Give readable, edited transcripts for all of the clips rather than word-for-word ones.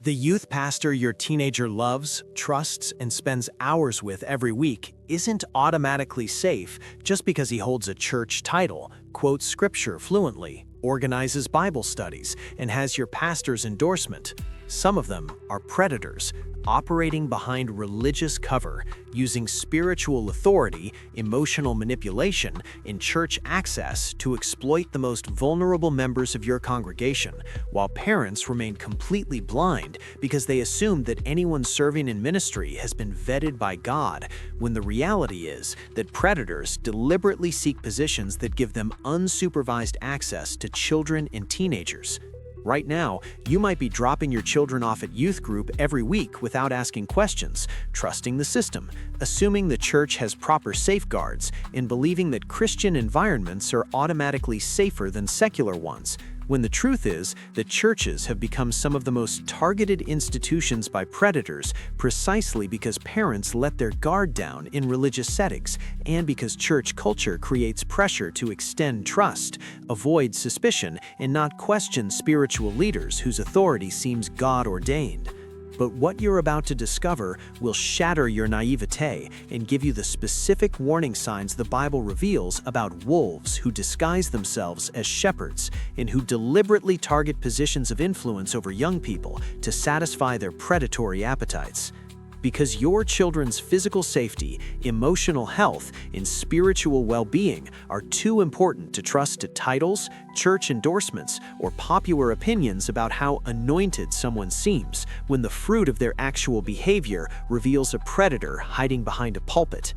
The youth pastor your teenager loves, trusts, and spends hours with every week isn't automatically safe just because he holds a church title, quotes scripture fluently, organizes Bible studies, and has your pastor's endorsement. Some of them are predators, operating behind religious cover, using spiritual authority, emotional manipulation, and church access to exploit the most vulnerable members of your congregation, while parents remain completely blind because they assume that anyone serving in ministry has been vetted by God, when the reality is that predators deliberately seek positions that give them unsupervised access to children and teenagers. Right now, you might be dropping your children off at youth group every week without asking questions, trusting the system, assuming the church has proper safeguards, and believing that Christian environments are automatically safer than secular ones, when the truth is that churches have become some of the most targeted institutions by predators precisely because parents let their guard down in religious settings and because church culture creates pressure to extend trust, avoid suspicion, and not question spiritual leaders whose authority seems God-ordained. But what you're about to discover will shatter your naivete and give you the specific warning signs the Bible reveals about wolves who disguise themselves as shepherds and who deliberately target positions of influence over young people to satisfy their predatory appetites. Because your children's physical safety, emotional health, and spiritual well-being are too important to trust to titles, church endorsements, or popular opinions about how anointed someone seems, when the fruit of their actual behavior reveals a predator hiding behind a pulpit.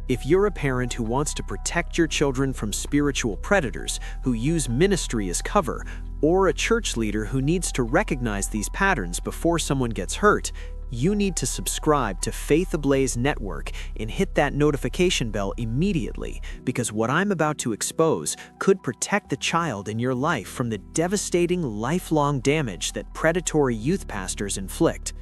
If you're a parent who wants to protect your children from spiritual predators who use ministry as cover, or a church leader who needs to recognize these patterns before someone gets hurt, you need to subscribe to Faith Ablaze Network and hit that notification bell immediately, because what I'm about to expose could protect the child in your life from the devastating lifelong damage that predatory youth pastors inflict.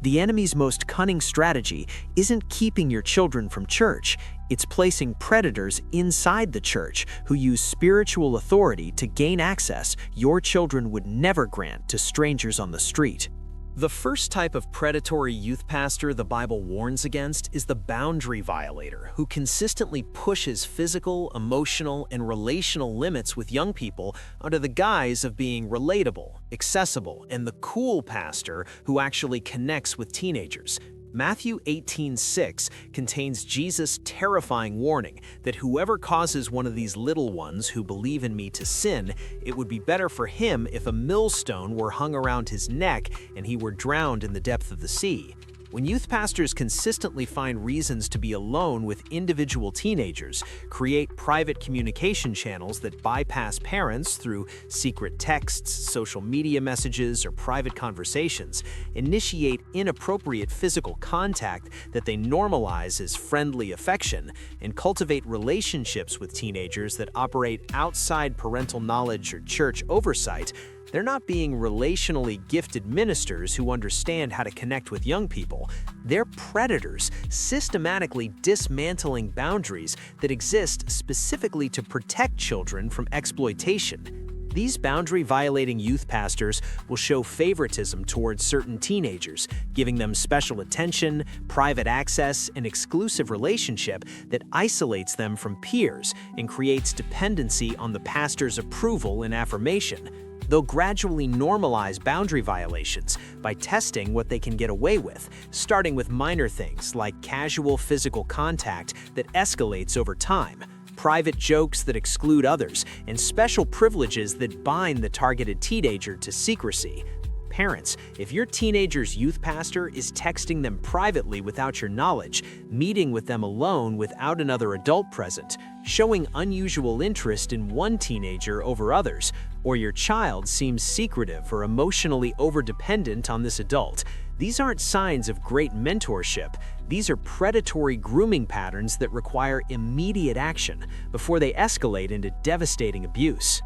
The enemy's most cunning strategy isn't keeping your children from church, it's placing predators inside the church who use spiritual authority to gain access your children would never grant to strangers on the street. The first type of predatory youth pastor the Bible warns against is the boundary violator, who consistently pushes physical, emotional, and relational limits with young people under the guise of being relatable, accessible, and the cool pastor who actually connects with teenagers. Matthew 18:6 contains Jesus' terrifying warning that whoever causes one of these little ones who believe in me to sin, it would be better for him if a millstone were hung around his neck and he were drowned in the depth of the sea. When youth pastors consistently find reasons to be alone with individual teenagers, create private communication channels that bypass parents through secret texts, social media messages, or private conversations, initiate inappropriate physical contact that they normalize as friendly affection, and cultivate relationships with teenagers that operate outside parental knowledge or church oversight, they're not being relationally gifted ministers who understand how to connect with young people. They're predators, systematically dismantling boundaries that exist specifically to protect children from exploitation. These boundary-violating youth pastors will show favoritism towards certain teenagers, giving them special attention, private access, and exclusive relationship that isolates them from peers and creates dependency on the pastor's approval and affirmation. They'll gradually normalize boundary violations by testing what they can get away with, starting with minor things like casual physical contact that escalates over time, private jokes that exclude others, and special privileges that bind the targeted teenager to secrecy. Parents, if your teenager's youth pastor is texting them privately without your knowledge, meeting with them alone without another adult present, showing unusual interest in one teenager over others, or your child seems secretive or emotionally overdependent on this adult, these aren't signs of great mentorship. These are predatory grooming patterns that require immediate action before they escalate into devastating abuse.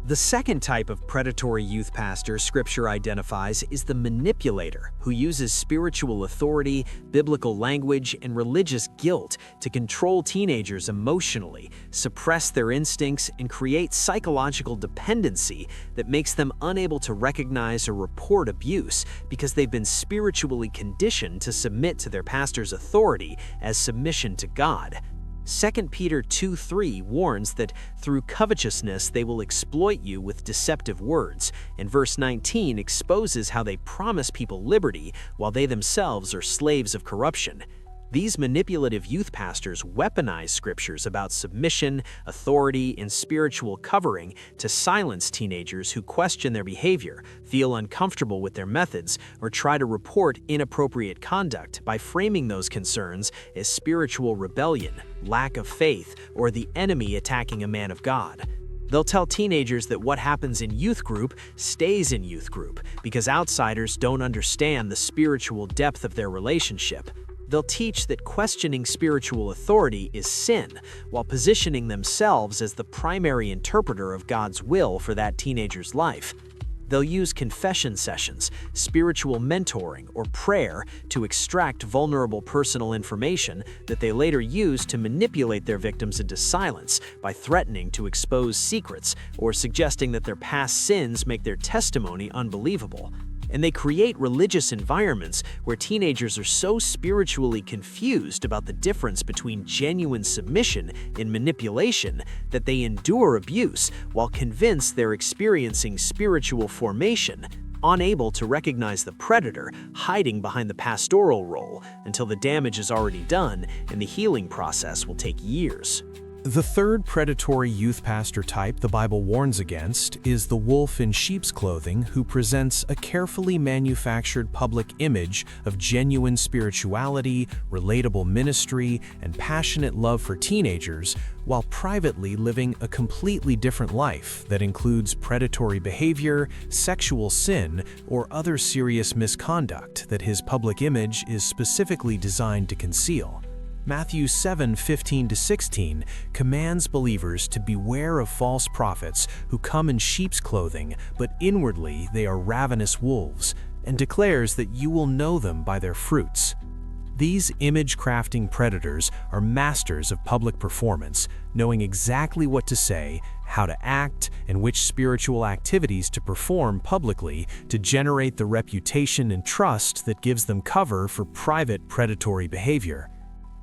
The second type of predatory youth pastor Scripture identifies is the manipulator, who uses spiritual authority, biblical language, and religious guilt to control teenagers emotionally, suppress their instincts, and create psychological dependency that makes them unable to recognize or report abuse because they've been spiritually conditioned to submit to their pastor's authority as submission to God. 2 Peter 2:3 warns that through covetousness they will exploit you with deceptive words, and verse 19 exposes how they promise people liberty while they themselves are slaves of corruption. These manipulative youth pastors weaponize scriptures about submission, authority, and spiritual covering to silence teenagers who question their behavior, feel uncomfortable with their methods, or try to report inappropriate conduct by framing those concerns as spiritual rebellion, lack of faith, or the enemy attacking a man of God. They'll tell teenagers that what happens in youth group stays in youth group because outsiders don't understand the spiritual depth of their relationship. They'll teach that questioning spiritual authority is sin, while positioning themselves as the primary interpreter of God's will for that teenager's life. They'll use confession sessions, spiritual mentoring, or prayer to extract vulnerable personal information that they later use to manipulate their victims into silence by threatening to expose secrets or suggesting that their past sins make their testimony unbelievable. And they create religious environments where teenagers are so spiritually confused about the difference between genuine submission and manipulation that they endure abuse while convinced they're experiencing spiritual formation, unable to recognize the predator hiding behind the pastoral role until the damage is already done and the healing process will take years. The third predatory youth pastor type the Bible warns against is the wolf in sheep's clothing who presents a carefully manufactured public image of genuine spirituality, relatable ministry, and passionate love for teenagers, while privately living a completely different life that includes predatory behavior, sexual sin, or other serious misconduct that his public image is specifically designed to conceal. Matthew 7:15-16 commands believers to beware of false prophets who come in sheep's clothing, but inwardly they are ravenous wolves, and declares that you will know them by their fruits. These image-crafting predators are masters of public performance, knowing exactly what to say, how to act, and which spiritual activities to perform publicly to generate the reputation and trust that gives them cover for private predatory behavior.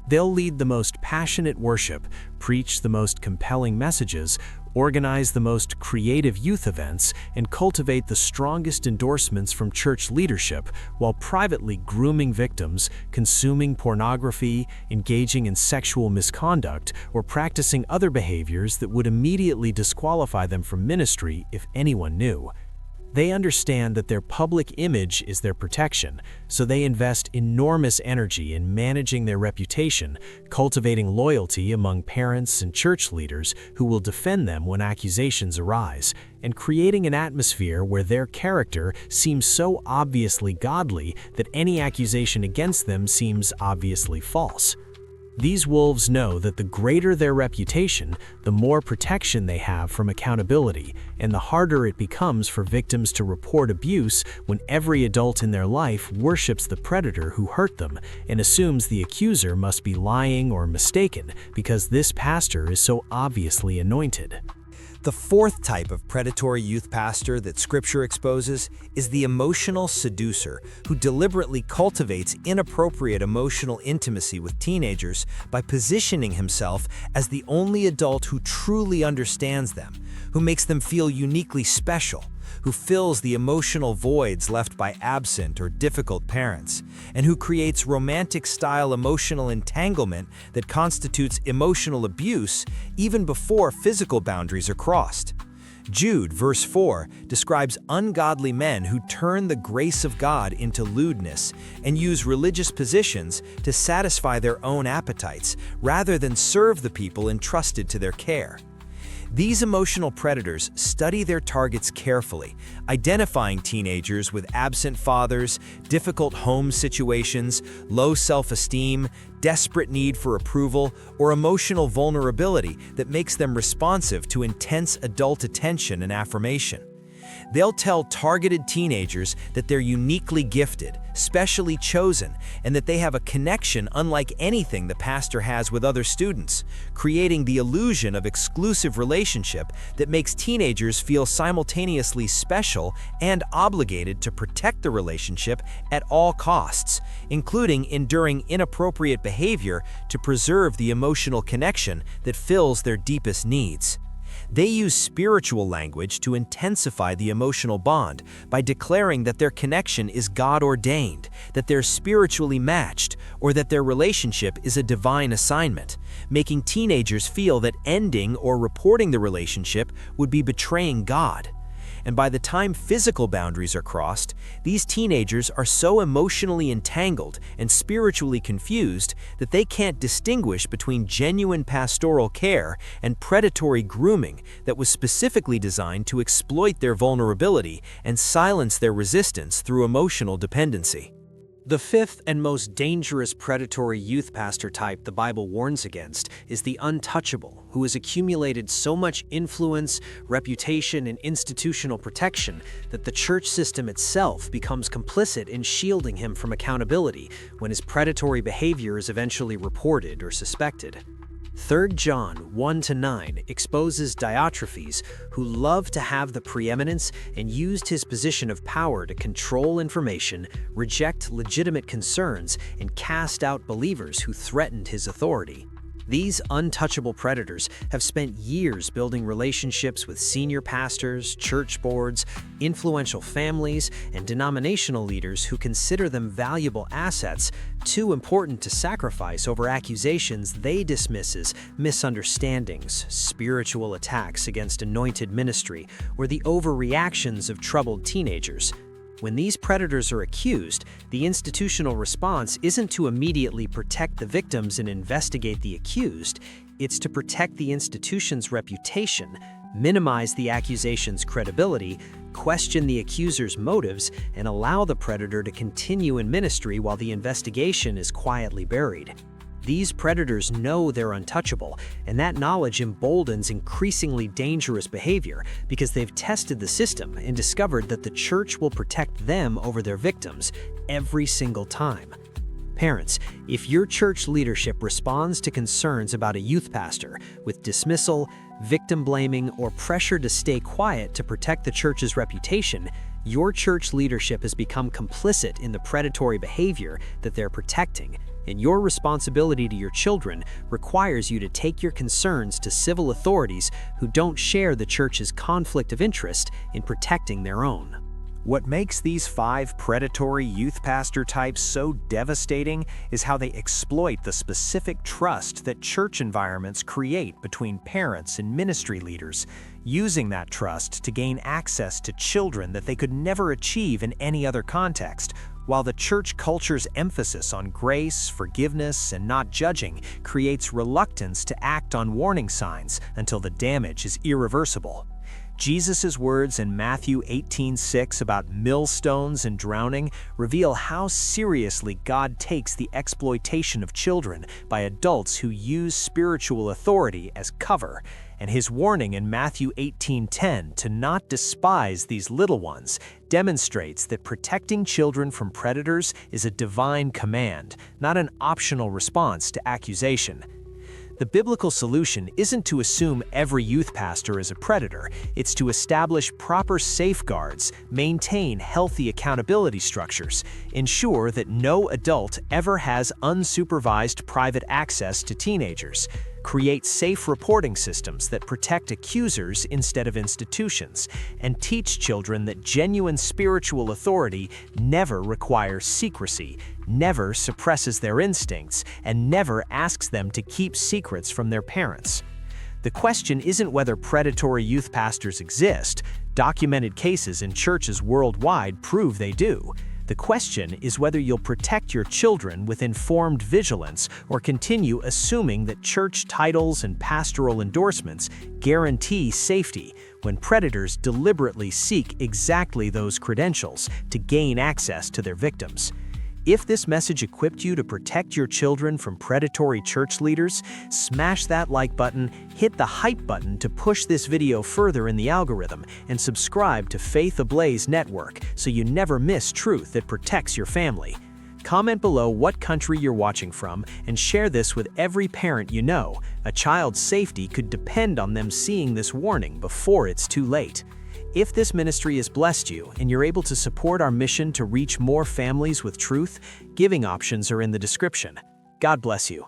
They'll lead the most passionate worship, preach the most compelling messages, organize the most creative youth events, and cultivate the strongest endorsements from church leadership while privately grooming victims, consuming pornography, engaging in sexual misconduct, or practicing other behaviors that would immediately disqualify them from ministry if anyone knew. They understand that their public image is their protection, so they invest enormous energy in managing their reputation, cultivating loyalty among parents and church leaders who will defend them when accusations arise, and creating an atmosphere where their character seems so obviously godly that any accusation against them seems obviously false. These wolves know that the greater their reputation, the more protection they have from accountability, and the harder it becomes for victims to report abuse when every adult in their life worships the predator who hurt them and assumes the accuser must be lying or mistaken because this pastor is so obviously anointed. The fourth type of predatory youth pastor that Scripture exposes is the emotional seducer, who deliberately cultivates inappropriate emotional intimacy with teenagers by positioning himself as the only adult who truly understands them, who makes them feel uniquely special, who fills the emotional voids left by absent or difficult parents, and who creates romantic-style emotional entanglement that constitutes emotional abuse even before physical boundaries are crossed. Jude, verse 4, describes ungodly men who turn the grace of God into lewdness and use religious positions to satisfy their own appetites rather than serve the people entrusted to their care. These emotional predators study their targets carefully, identifying teenagers with absent fathers, difficult home situations, low self-esteem, desperate need for approval, or emotional vulnerability that makes them responsive to intense adult attention and affirmation. They'll tell targeted teenagers that they're uniquely gifted, specially chosen, and that they have a connection unlike anything the pastor has with other students, creating the illusion of exclusive relationship that makes teenagers feel simultaneously special and obligated to protect the relationship at all costs, including enduring inappropriate behavior to preserve the emotional connection that fills their deepest needs. They use spiritual language to intensify the emotional bond by declaring that their connection is God-ordained, that they're spiritually matched, or that their relationship is a divine assignment, making teenagers feel that ending or reporting the relationship would be betraying God. And by the time physical boundaries are crossed, these teenagers are so emotionally entangled and spiritually confused that they can't distinguish between genuine pastoral care and predatory grooming that was specifically designed to exploit their vulnerability and silence their resistance through emotional dependency. The fifth and most dangerous predatory youth pastor type the Bible warns against is the untouchable, who has accumulated so much influence, reputation, and institutional protection that the church system itself becomes complicit in shielding him from accountability when his predatory behavior is eventually reported or suspected. 3 John 1-9 exposes Diotrephes, who loved to have the preeminence and used his position of power to control information, reject legitimate concerns, and cast out believers who threatened his authority. These untouchable predators have spent years building relationships with senior pastors, church boards, influential families, and denominational leaders who consider them valuable assets, too important to sacrifice over accusations they dismiss as misunderstandings, spiritual attacks against anointed ministry, or the overreactions of troubled teenagers. When these predators are accused, the institutional response isn't to immediately protect the victims and investigate the accused, it's to protect the institution's reputation, minimize the accusation's credibility, question the accuser's motives, and allow the predator to continue in ministry while the investigation is quietly buried. These predators know they're untouchable, and that knowledge emboldens increasingly dangerous behavior because they've tested the system and discovered that the church will protect them over their victims every single time. Parents, if your church leadership responds to concerns about a youth pastor with dismissal, victim blaming, or pressure to stay quiet to protect the church's reputation, your church leadership has become complicit in the predatory behavior that they're protecting. And your responsibility to your children requires you to take your concerns to civil authorities who don't share the church's conflict of interest in protecting their own. What makes these 5 predatory youth pastor types so devastating is how they exploit the specific trust that church environments create between parents and ministry leaders, using that trust to gain access to children that they could never achieve in any other context. While the church culture's emphasis on grace, forgiveness, and not judging creates reluctance to act on warning signs until the damage is irreversible. Jesus' words in Matthew 18:6 about millstones and drowning reveal how seriously God takes the exploitation of children by adults who use spiritual authority as cover, and his warning in Matthew 18:10 to not despise these little ones demonstrates that protecting children from predators is a divine command, not an optional response to accusation. The biblical solution isn't to assume every youth pastor is a predator, it's to establish proper safeguards, maintain healthy accountability structures, ensure that no adult ever has unsupervised private access to teenagers, create safe reporting systems that protect accusers instead of institutions, and teach children that genuine spiritual authority never requires secrecy, never suppresses their instincts, and never asks them to keep secrets from their parents. The question isn't whether predatory youth pastors exist. Documented cases in churches worldwide prove they do. The question is whether you'll protect your children with informed vigilance or continue assuming that church titles and pastoral endorsements guarantee safety when predators deliberately seek exactly those credentials to gain access to their victims. If this message equipped you to protect your children from predatory church leaders, smash that like button, hit the hype button to push this video further in the algorithm, and subscribe to Faith Ablaze Network so you never miss truth that protects your family. Comment below what country you're watching from and share this with every parent you know. A child's safety could depend on them seeing this warning before it's too late. If this ministry has blessed you and you're able to support our mission to reach more families with truth, giving options are in the description. God bless you.